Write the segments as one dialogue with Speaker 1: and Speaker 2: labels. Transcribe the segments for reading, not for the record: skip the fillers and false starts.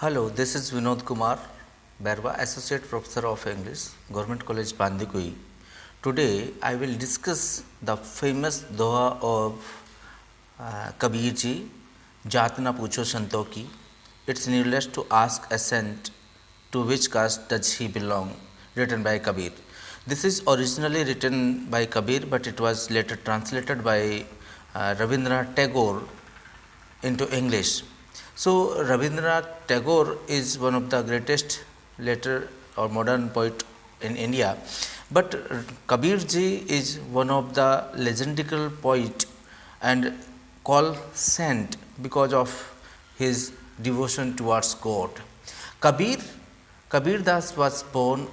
Speaker 1: Hello, this is Vinod Kumar Berwa, Associate Professor of English, Government College Bandikui. Today, I will discuss the famous doha of Kabir ji, Jaat na pucho santo ki. It's needless to ask a saint to which caste does he belong, written by Kabir. This is originally written by Kabir, but it was later translated by Rabindranath Tagore into English. So, Rabindranath Tagore is one of the greatest later or modern poet in India, but Kabir ji is one of the legendary poet and called saint because of his devotion towards God. Kabir Kabir Das was born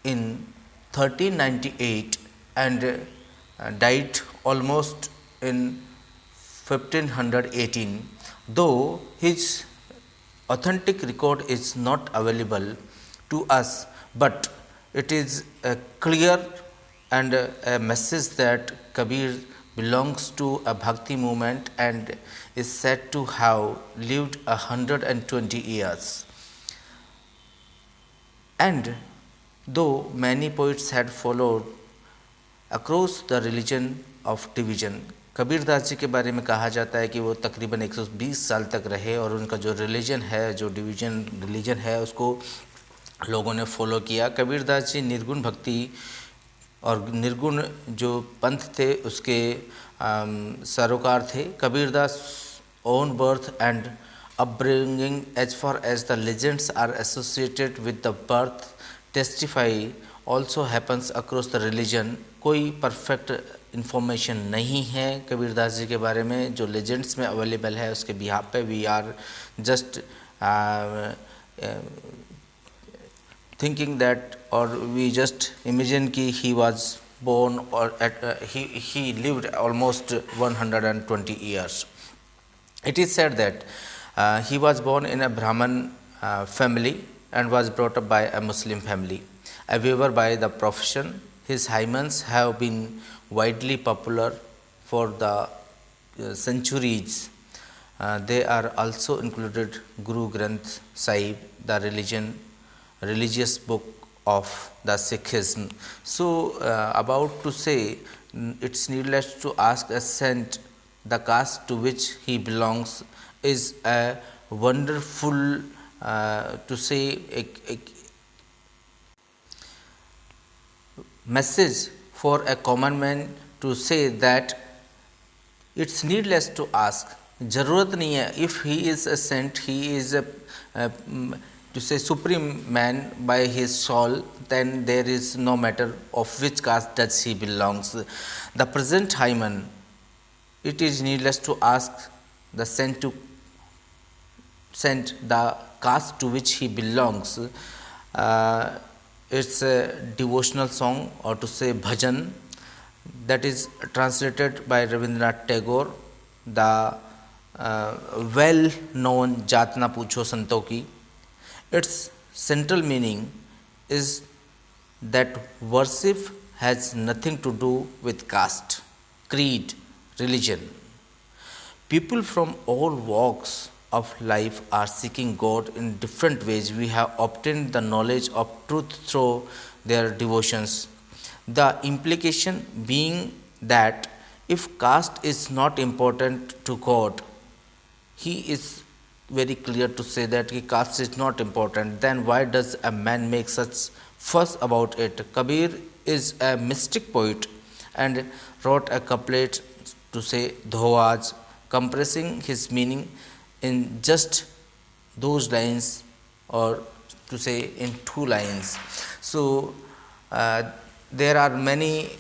Speaker 1: in 1398 and died almost in 1518, though his authentic record is not available to us, but it is clear and a message that Kabir belongs to a bhakti movement and is said to have lived 120 years. And though many poets had followed across the religion of division, Kabir Das ji के बारे में कहा जाता है कि वो तकरीबन 120 साल तक रहे और उनका जो रिलीजन है, जो डिवीजन रिलीजन है, उसको लोगों ने फॉलो किया। कबीर दास जी निर्गुण भक्ति और निर्गुण जो पंथ थे उसके सरोकार थे। Kabir Das on birth and upbringing, as far as the legends are associated with the birth, testify also happens across the religion. कोई परफेक्ट इन्फॉर्मेशन नहीं है कबीर दास जी के बारे में, जो लेजेंड्स में अवेलेबल है उसके बिहाफ पे we are just thinking that और वी जस्ट इमेजिन कि he was born or he lived almost 120 years. It is said that he was born in a Brahman family and was brought up by a Muslim family. A weaver by the profession, his hymens have been widely popular for the centuries. They are also included Guru Granth Sahib, the religious book of the Sikhism. So, about to say, it's needless to ask a saint the caste to which he belongs is a wonderful to say a message for a common man to say that it's needless to ask. जरूरत नहीं है, if he is a saint, he is a to say supreme man by his soul, then there is no matter of which caste does he belongs. The present hymen, it is needless to ask the saint to send the caste to which he belongs. It's a devotional song or to say bhajan that is translated by Rabindranath Tagore, the well known Jaat na pucho santo ki. Its central meaning is that worship has nothing to do with caste, creed, religion. People from all walks of life are seeking God in different ways. We have obtained the knowledge of truth through their devotions. The implication being that if caste is not important to God, he is very clear to say that caste is not important, then why does a man make such fuss about it? Kabir is a mystic poet and wrote a couplet to say dhoaj, compressing his meaning in just those lines or to say in 2 lines. So, there are many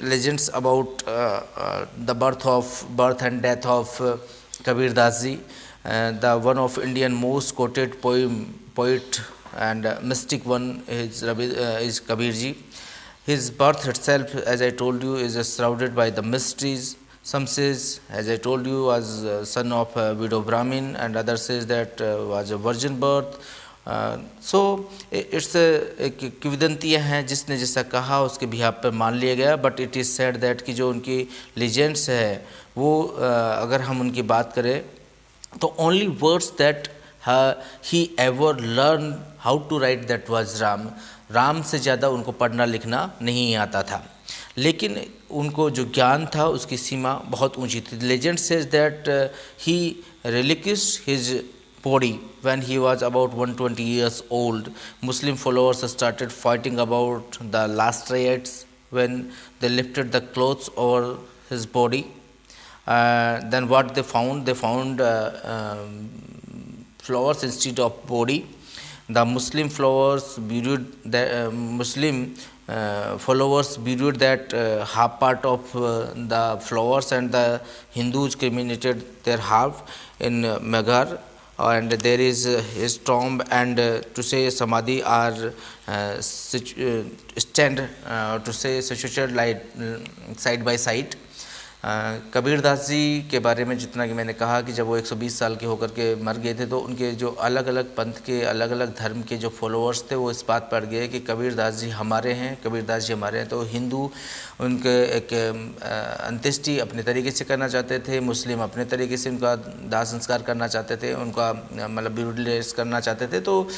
Speaker 1: legends about the birth and death of Kabir Das ji. The one of Indian most quoted poet and mystic one is Kabir ji. His birth itself, as I told you, is shrouded by the mysteries. Some says, as I told you, was son of a widow Brahmin, and others says that was a virgin birth. So it's एक किवदंतियाँ हैं, जिसने जैसा कहा उसके behalf पर मान लिया गया, but it is said that कि जो उनकी लीजेंड्स है वो अगर हम उनकी बात करें तो only words that he ever learned how to write that was Ram. Ram से ज़्यादा उनको पढ़ना लिखना नहीं आता था, लेकिन उनको जो ज्ञान था उसकी सीमा बहुत ऊंची थी. Legend says that he relinquished his body when he was about 120 years old. Muslim followers started fighting about the last riots when they lifted the clothes over his body. Then what they found? They found flowers instead of body. The Muslim followers buried followers buried that half part of the flowers, and the Hindus cremated their half in Meghar, and there is his tomb and to say samadhi are stand to say situated like side by side. Kabir Das ji के बारे में जितना कि मैंने कहा कि जब वो 120 साल के होकर के मर गए थे, तो उनके जो अलग अलग पंथ के अलग अलग धर्म के जो फॉलोअर्स थे वो इस बात पर गए कि कबीर दास जी हमारे हैं, कबीर दास जी हमारे हैं. तो हिंदू उनके एक अंत्येष्टि अपने तरीके से करना चाहते थे, मुस्लिम अपने तरीके से उनका दाह संस्कार करना चाहते थे, उनका मतलब ब्यूटिलाइज करना चाहते थे. तो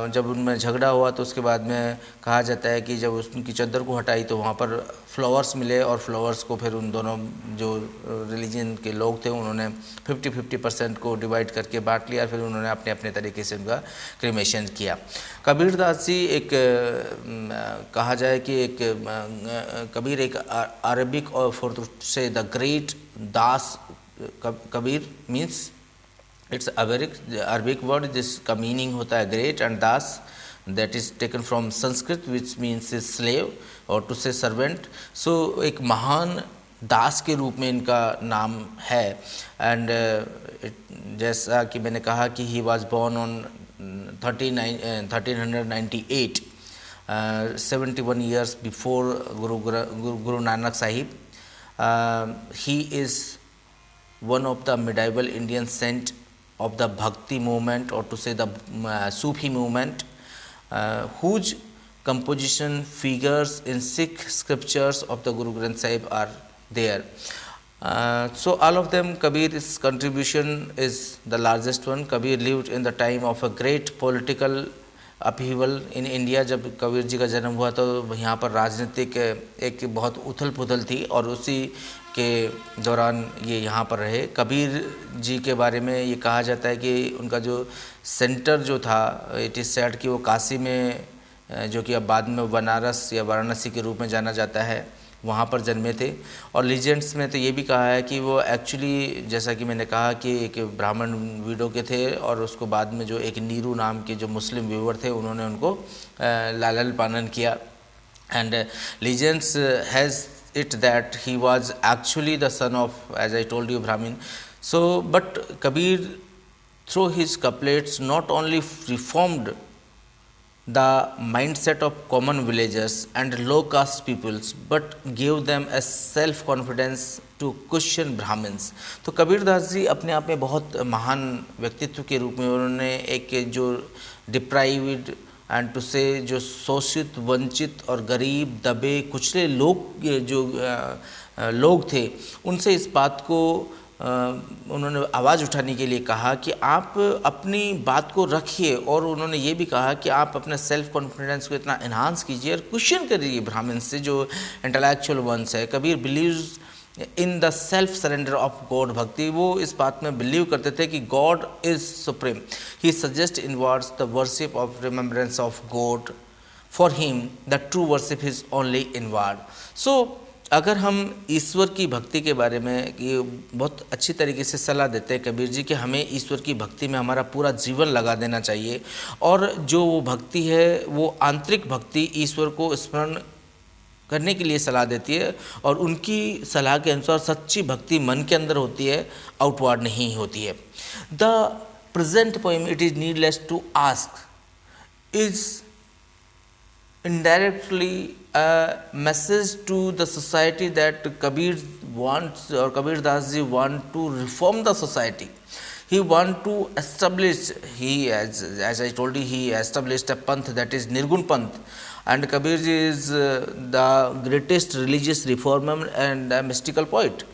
Speaker 1: जब उनमें झगड़ा हुआ तो उसके बाद में कहा जाता है कि जब उनकी चद्दर को हटाई तो वहाँ पर फ्लावर्स मिले, और फ्लावर्स को फिर उन दोनों जो रिलीजन के लोग थे उन्होंने 50-50% को डिवाइड करके बांट लिया, फिर उन्होंने अपने अपने तरीके से उनका क्रिमेशन किया. कबीर दास जी एक कहा जाए कि एक कबीर एक अरबिक और फॉर टू से the great Das. Kabir means it's Arabic word जिसका मीनिंग होता है great, and Das that is taken from Sanskrit which means slave or to say servant. So एक महान दास के रूप में इनका नाम है. एंड जैसा कि मैंने कहा कि he was born on 1398, 71 years before Guru Nanak Sahib. He is one of the medieval Indian saint of the Bhakti movement, or to say the Sufi movement, whose composition figures in Sikh scriptures of the Guru Granth Sahib are there. So all of them, Kabir's contribution is the largest one. Kabir lived in the time of a great political upheaval in India. जब कबीर जी का जन्म हुआ तो यहाँ पर राजनीतिक एक बहुत उथल पुथल थी, और उसी के दौरान ये यहाँ पर रहे. कबीर जी के बारे में ये कहा जाता है कि उनका जो सेंटर जो था, इट इज़ सेड कि वो काशी में, जो कि अब बाद में बनारस या वाराणसी के रूप में जाना जाता है, वहाँ पर जन्मे थे. और लीजेंड्स में तो ये भी कहा है कि वो एक्चुअली जैसा कि मैंने कहा कि एक ब्राह्मण विडो के थे, और उसको बाद में जो एक नीरू नाम के जो मुस्लिम व्यूवर थे उन्होंने उनको लालन पालन किया. And legends has it that he was actually the son of, as I told you, Brahmin. So but Kabir through his couplets not only reformed the mindset of common villagers and low caste peoples, but gave them a self confidence to question Brahmins. तो कबीर दास जी अपने आप में बहुत महान व्यक्तित्व के रूप में उन्होंने एक जो डिप्राइव्ड एंड टू से जो शोषित, वंचित और गरीब, दबे कुचले लोग जो लोग थे, उनसे इस बात को उन्होंने आवाज़ उठाने के लिए कहा कि आप अपनी बात को रखिए, और उन्होंने ये भी कहा कि आप अपने सेल्फ कॉन्फिडेंस को इतना इन्हांस कीजिए और क्वेश्चन करिए ब्राह्मण से जो इंटेलेक्चुअल वंस है. Kabir believes in the self surrender of God bhakti. वो इस बात में बिलीव करते थे कि God is supreme. He suggest in words the worship of remembrance of God. For him the true worship is only inward. So अगर हम ईश्वर की भक्ति के बारे में ये बहुत अच्छी तरीके से सलाह देते हैं कबीर जी कि हमें ईश्वर की भक्ति में हमारा पूरा जीवन लगा देना चाहिए, और जो वो भक्ति है वो आंतरिक भक्ति ईश्वर को स्मरण करने के लिए सलाह देती है, और उनकी सलाह के अनुसार सच्ची भक्ति मन के अंदर होती है, आउटवर्ड नहीं होती है. The present poem it is needless to ask is indirectly a message to the society that Kabir wants, or Kabir Das ji want to reform the society. He want to establish, he as I told you, he established a panth that is Nirgun Panth, and Kabir ji is the greatest religious reformer and a mystical poet.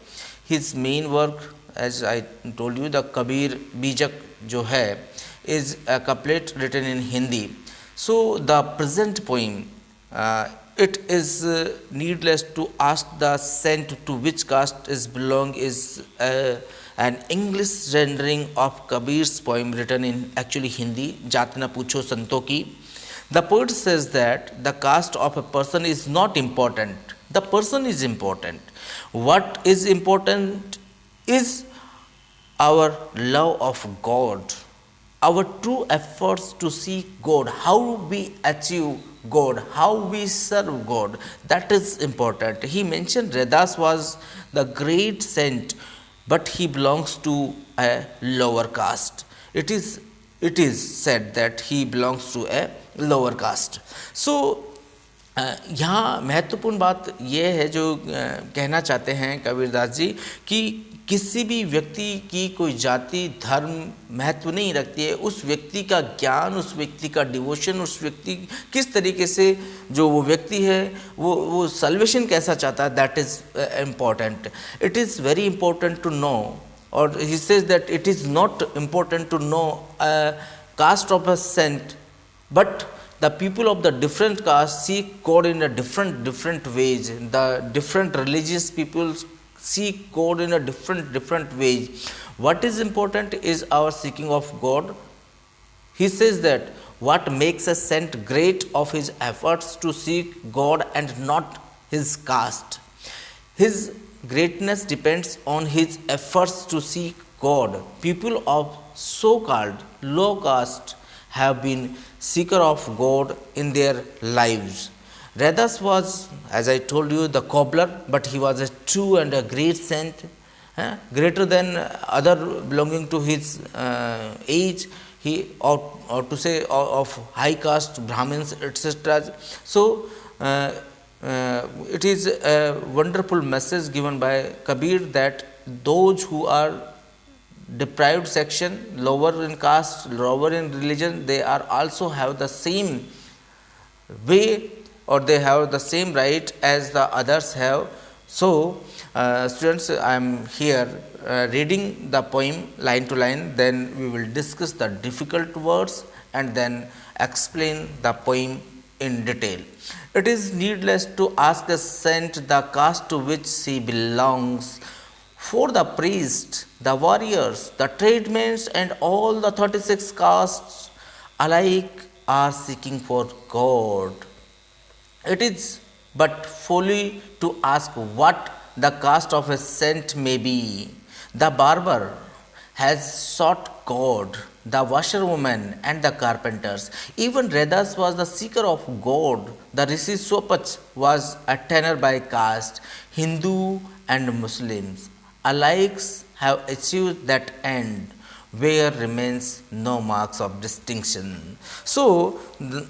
Speaker 1: His main work as I told you, the Kabir Bijak जो है is a couplet written in Hindi. So the present poem, it is needless to ask the saint to which caste is belong is an English rendering of Kabir's poem written in actually Hindi, जात न पूछो संतों की. The poet says that the caste of a person is not important. The person is important. What is important is our love of God, our true efforts to seek God, how we achieve God, how we serve God. That is important. He mentioned Redas was the great saint, but he belongs to a lower caste. It is said that he belongs to a lower caste. So यहाँ महत्वपूर्ण बात यह है जो कहना चाहते हैं कबीरदास जी कि किसी भी व्यक्ति की कोई जाति धर्म महत्व नहीं रखती है. उस व्यक्ति का ज्ञान, उस व्यक्ति का डिवोशन, उस व्यक्ति किस तरीके से जो वो व्यक्ति है वो सल्वेशन कैसा चाहता है, that is important. It is very important to know, और he says that it is not important to know caste of a saint, but the people of the different caste seek God in a different ways. The different religious people seek God in a different ways. What is important is our seeking of God. He says that what makes a saint great of his efforts to seek God and not his caste. His greatness depends on his efforts to seek God. People of so-called low caste have been seeker of God in their lives. Redas was, as I told you, the cobbler, but he was a true and a great saint, greater than other belonging to his age. He or to say of high caste Brahmins, etc. So it is a wonderful message given by Kabir that those who are deprived section, lower in caste, lower in religion, they are also have the same way or they have the same right as the others have. So students, I am here reading the poem line to line, then we will discuss the difficult words and then explain the poem in detail. It is needless to ask the saint the caste to which he belongs, for the priest, the warriors, the tradesmen and all the 36 castes alike are seeking for God. It is but folly to ask what the caste of a saint may be. The barber has sought God, the washerwoman and the carpenters. Even Redas was the seeker of God. The Rishi Sopach was a tanner by caste. Hindu and Muslims alike have achieved that end where remains no marks of distinction. So,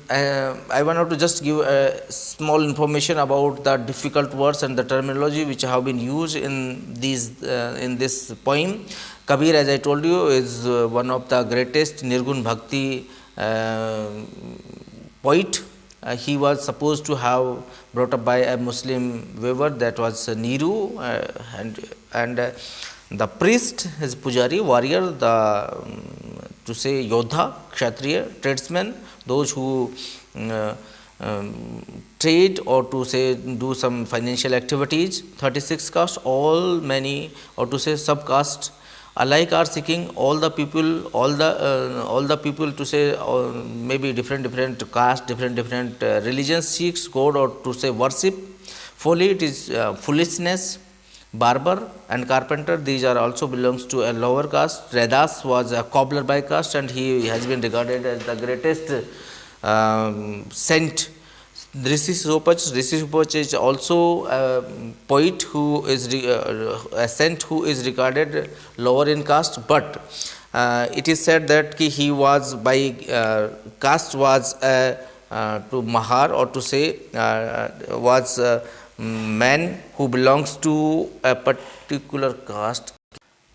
Speaker 1: I wanted to just give a small information about the difficult words and the terminology which have been used in these in this poem. Kabir, as I told you, is one of the greatest Nirgun Bhakti poet. He was supposed to have brought up by a Muslim weaver, that was Niru, and the priest, his pujari, warrior, the to say Yodha, Kshatriya, tradesmen, those who trade or to say do some financial activities, 36 caste, all many or to say subcaste alike are seeking. All the people to say maybe different caste, different religions seeks God or to say worship. Folly, it is foolishness. Barber and carpenter, these are also belongs to a lower caste. Redas was a cobbler by caste and he has been regarded as the greatest saint. Rishi Sopach is also a poet who is a saint who is regarded lower in caste, but it is said that he was by caste was to Mahar or to say was man who belongs to a particular caste,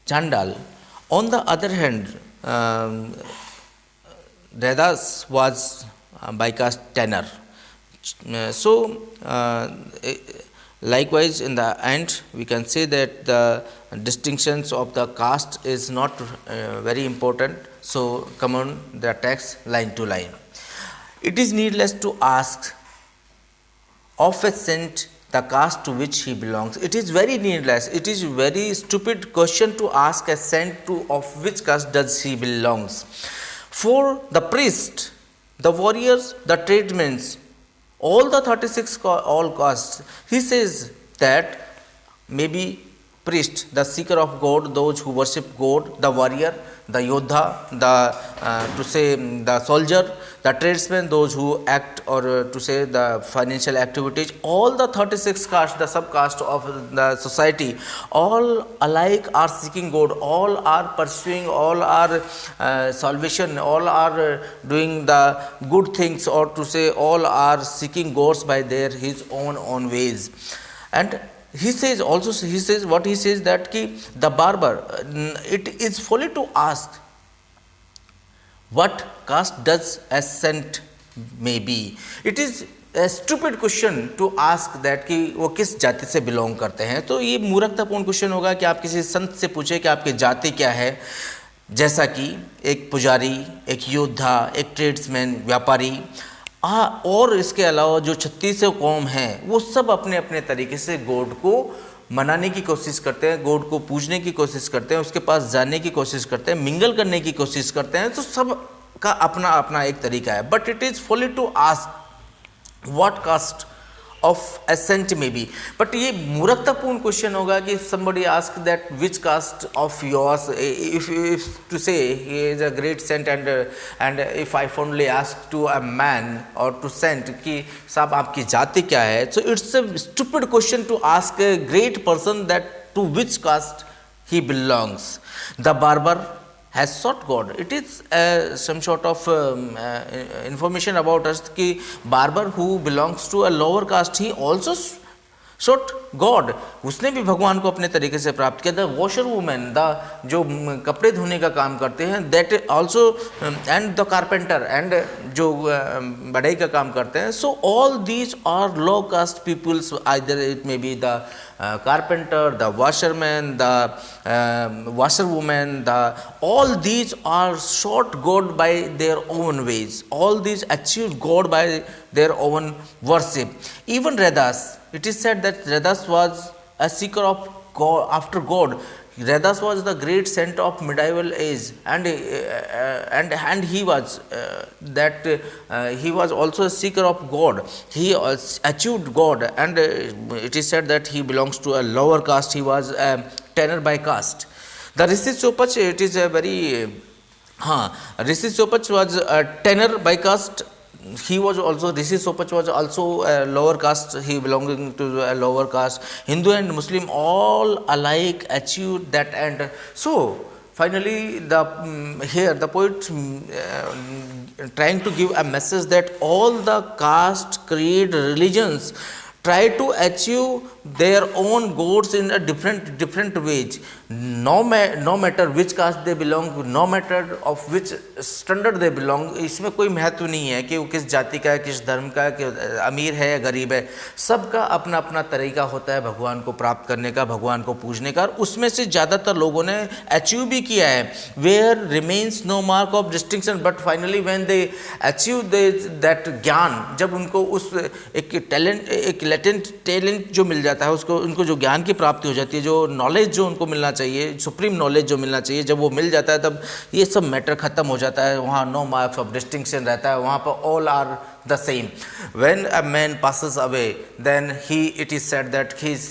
Speaker 1: Chandal. On the other hand, Redas was by caste tanner. So Likewise, in the end, we can say that the distinctions of the caste is not very important. So, come on the text line to line. It is needless to ask of a saint the caste to which he belongs. It is very needless. It is very stupid question to ask a saint to of which caste does he belongs. For the priest, the warriors, the tradesmen, all the 36 all castes, he says that maybe priest, the seeker of God, those who worship God, the warrior, the yodha, the to say the soldier, the tradesmen, those who act or to say the financial activities, all the 36 castes, the subcaste of the society, all alike are seeking God, all are pursuing, all are salvation, all are doing the good things, or to say all are seeking God by their his own ways. And he says also, he says what he says that ki the barber, it is folly to ask what caste does a saint may be. It is a stupid question to ask that कि वो किस जाति से belong करते हैं. तो ये मूर्खतापूर्ण क्वेश्चन होगा कि आप किसी संत से पूछे कि आपकी जाति क्या है, जैसा कि एक पुजारी, एक योद्धा, एक ट्रेड्समैन, व्यापारी, और इसके अलावा जो 36 कौम हैं वो सब अपने अपने तरीके से गॉड को मनाने की कोशिश करते हैं, गॉड को पूजने की कोशिश करते हैं, उसके पास जाने की कोशिश करते हैं, मिंगल करने की कोशिश करते हैं. तो सब का अपना अपना एक तरीका है. But it is folly to ask what caste of a saint may be. But ये मूर्खतापूर्ण क्वेश्चन होगा कि somebody ask that which caste of yours, if to say he is a great saint and if I only ask to a man or to saint कि साहब आपकी जाति क्या है, so it's a stupid question to ask a great person that to which caste he belongs. The barber has sought God. It is some sort of information about us कि barber who belongs to a lower caste, he also sought God. उसने भी भगवान को अपने तरीके से प्राप्त किया. द वॉशर वुमेन, द जो कपड़े धोने का काम करते हैं, that also, and the carpenter, and जो बढ़ाई का काम करते हैं. So all these are low caste peoples, either it may be the carpenter, the washerman, the washerwoman, all these are sought God by their own ways. All these achieved God by their own worship. Even Radas, it is said that Radas was a seeker of God, after God. Radas was the great saint of medieval age, and he was he was also a seeker of God. He achieved God, and it is said that he belongs to a lower caste. He was a tanner by caste. The Rishi Chopach, it is a very Rishi Chopach was a tanner by caste. He was also, Rishi Chopach was also a lower caste, he belonging to a lower caste. Hindu and Muslim all alike achieved that end. So finally here the poet trying to give a message that all the caste, creed, religions try to achieve their own goals in a different ways. No matter which caste they belong, no matter of which standard they belong, इसमें कोई महत्व नहीं है कि वो किस जाति का है, किस धर्म का है, कि अमीर है या गरीब है. सबका अपना अपना तरीका होता है भगवान को प्राप्त करने का, भगवान को पूजने का, और उसमें से ज़्यादातर लोगों ने अचीव भी किया है. Where remains no mark of distinction, but finally when they achieve that gyan, जब उनको उस एक टैलेंट, एक लेटेंट टैलेंट जो मिल जाता है, उसको उनको जो ज्ञान की प्राप्ति हो जाती है, जो नॉलेज जो उनको मिलना चाहिए, सुप्रीम नॉलेज जो मिलना चाहिए, जब वो मिल जाता है तब ये सब मैटर खत्म हो जाता है. वहाँ नो मार्क्स ऑफ डिस्टिंक्शन रहता है, वहाँ पर all are the same. When a man passes away, then it is said that his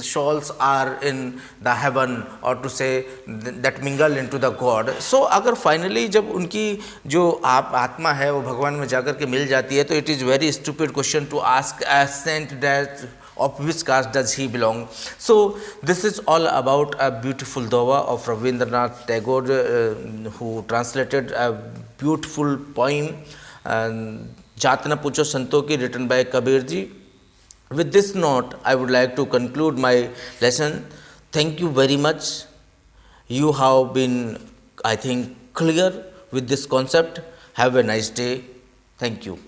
Speaker 1: souls are in the heaven, or to say that mingle into the God. So अगर finally जब उनकी जो आत्मा है वो भगवान में जाकर के मिल जाती है, तो it is very stupid question to ask a saint that of which caste does he belong. So this is all about a beautiful doha of Rabindranath Tagore, who translated a beautiful poem, and जात न पूछो संतों की, written by Kabir ji. With this note, I would like to conclude my lesson. Thank you very much. You have been, I think, clear with this concept. Have a nice day. Thank you.